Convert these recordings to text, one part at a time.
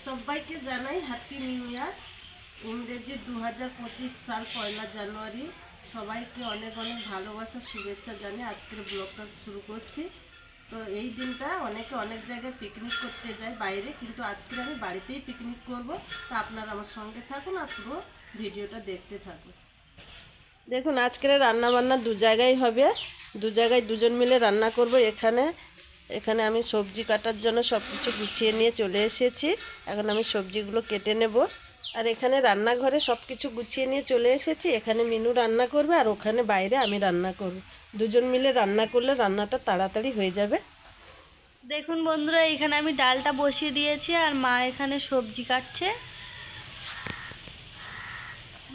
সবাইকে জানাই happy new year. ইংরেজি 2025 সাল 1 জানুয়ারি। সবাইকে অনেক অনেক ভালোবাসা শুভেচ্ছা জানিয়ে আজকের ব্লগটা শুরু করছি। তো এই দিনটা অনেকে অনেক জায়গায় পিকনিক করতে যায় বাইরে, কিন্তু আজকে আমি বাড়িতেই পিকনিক করব। তো আপনারা আমার সঙ্গে থাকুন আর পুরো ভিডিওটা দেখতে থাকুন। দেখুন আজকের রান্না বান্না দু জায়গায় হবে, দু জায়গায় দুজন মিলে রান্না করব। এখানে আমি সবজি কাটার জন্য সব কিছু গুছিয়ে নিয়ে চলে এসেছি। এখন আমি সবজিগুলো কেটে নেব। আর এখানে রান্নাঘরে সব কিছু গুছিয়ে নিয়ে চলে এসেছি। এখানে মিনু রান্না করবে আর ওখানে বাইরে আমি রান্না করব। দুজন মিলে রান্না করলে রান্নাটা তাড়াতাড়ি হয়ে যাবে। দেখুন বন্ধুরা, এখানে আমি ডালটা বসিয়ে দিয়েছি আর মা এখানে সবজি কাটছে।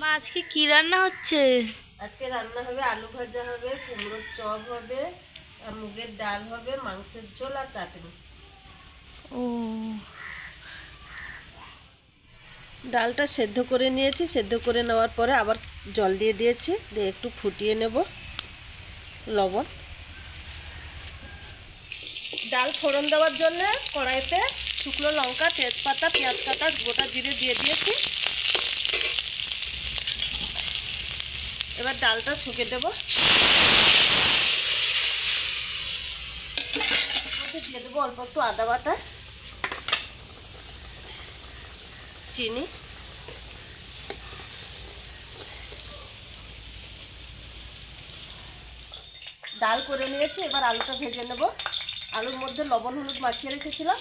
মা আজকে কি রান্না হচ্ছে? আজকে রান্না হবে আলু ভাজা হবে, কুমড়োর চপ হবে, আর মুগের ডাল হবে, মাংসের ঝোল আর চাটনি। ও, ডালটা সেদ্ধ করে নিয়েছি। সেদ্ধ করে নেওয়ার পরে আবার জল দিয়ে দিয়েছি, দিয়ে একটু ফুটিয়ে নেব লবণ। ডাল ফোড়ন দেওয়ার জন্য কড়াইতে শুকনো লঙ্কা, তেজপাতা, পেঁয়াজ কাটা, গোটা জিরে দিয়ে দিয়েছি। এবার ডালটা ছুঁকে দেব। দিয়ে দেবো অল্প একটু আদা বাটা, চিনি, ডাল করে নিয়েছি। এবার আলুটা ভেজে নেব। আলুর মধ্যে লবণ হলুদ মাখিয়ে রেখেছিলাম।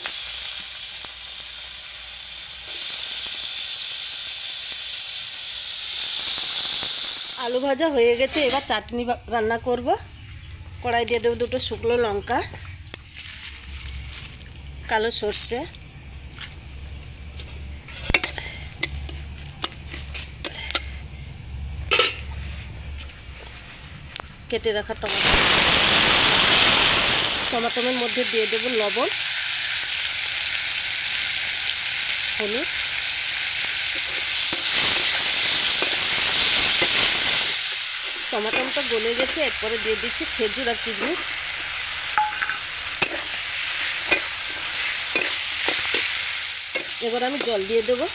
আলু ভাজা হয়ে গেছে। এবার চাটনি রান্না করব। কড়াই দিয়ে দেবো দুটো শুকনো লঙ্কা, কালো সর্ষে, কেটে রাখা টমেটোর মধ্যে দিয়ে দেবো লবণ, হলুদ, টমেটোটা গলে গেছে। এরপরে দিয়ে দিচ্ছি খেজুর আর কিশমিশ। এবার আমি জল দিয়ে দেবো।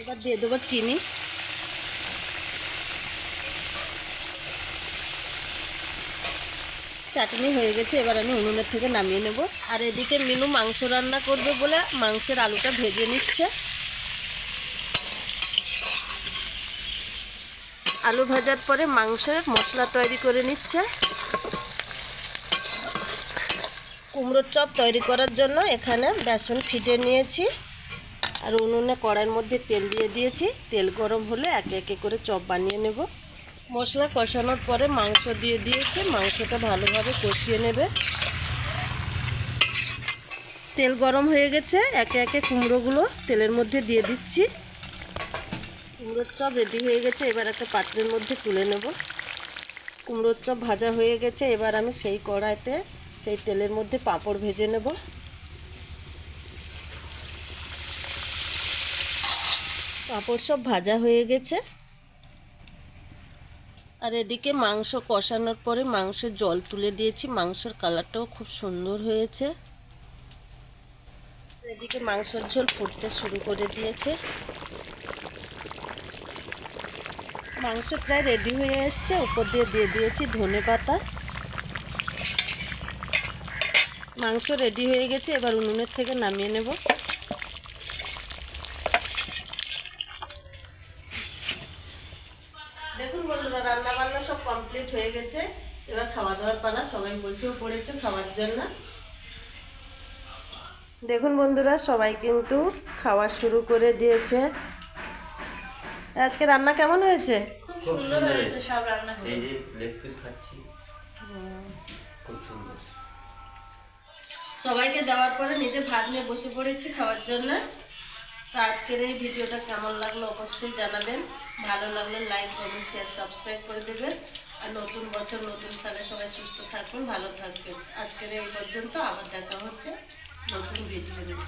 এবার দিয়ে দেবো চিনি। চাটনি হয়ে গেছে। এবার আমি উনুনের থেকে নামিয়ে নেব। আর এদিকে মিনু মাংস রান্না করবে বলে মাংসের আলুটা ভেজে নিচ্ছে। আলু ভাজার পরে মাংসের মশলা তৈরি করে নিচ্ছে। কুমড়োর চপ তৈরি করার জন্য এখানে বেসন ফিটিয়ে নিয়েছি আর উনুনে কড়াইয়ের মধ্যে তেল দিয়ে দিয়েছি। তেল গরম হলে একে একে করে চপ বানিয়ে নেব। মশলা কষানোর পরে মাংস দিয়ে দিয়েছি। মাংসটা ভালোভাবে কষিয়ে নেবে। তেল গরম হয়ে গেছে। একে একে কুমড়োগুলো তেলের মধ্যে দিয়ে দিচ্ছি। কুমড়োর চপ রেডি হয়ে গেছে। এবার একটা পাত্রের মধ্যে তুলে নেব। কুমড়োর চপ ভাজা হয়ে গেছে। এবার আমি সেই কড়াইতে সেই তেলের মধ্যে পাঁপড় ভেজে নেব। পাঁপড় সব ভাজা হয়ে গেছে। আর এদিকে মাংস কষানোর পরে মাংসের জল তুলে দিয়েছি। মাংসের কালারটাও খুব সুন্দর হয়েছে। এদিকে মাংসের ঝোল ফুটতে শুরু করে দিয়েছে। মাংস প্রায় রেডি হয়ে এসছে। উপর দিয়ে দিয়ে দিয়েছি ধনেপাতা। মাংস রেডি হয়ে গেছে। এবার উনুনের থেকে নামিয়ে নেব। দেখুন বন্ধুরা, রান্না বান্না সব কমপ্লিট হয়ে গেছে। এবার খাওয়া দাওয়ার পালা। সবাই বসেও পড়েছে খাওয়ার জন্য। দেখুন বন্ধুরা, সবাই কিন্তু খাওয়া শুরু করে দিয়েছে। আজকে রান্না কেমন হয়েছে? খুব সুন্দর হয়েছে সব রান্নাগুলো। এই যে লেগ পিস খাচ্ছি, খুব সুন্দর। সবাইকে দেওয়ার পরে নিজে ভাত নিয়ে বসে পড়েছি খাওয়ার জন্য। তো আজকের এই ভিডিওটা কেমন লাগলো অবশ্যই জানাবেন। ভালো লাগলে লাইক, কমেন্ট, শেয়ার, সাবস্ক্রাইব করে দেবেন। আর নতুন বছর নতুন সালে সবাই সুস্থ থাকুন, ভালো থাকবেন। আজকের এই পর্যন্ত। আবার দেখা হচ্ছে নতুন ভিডিও নিয়ে।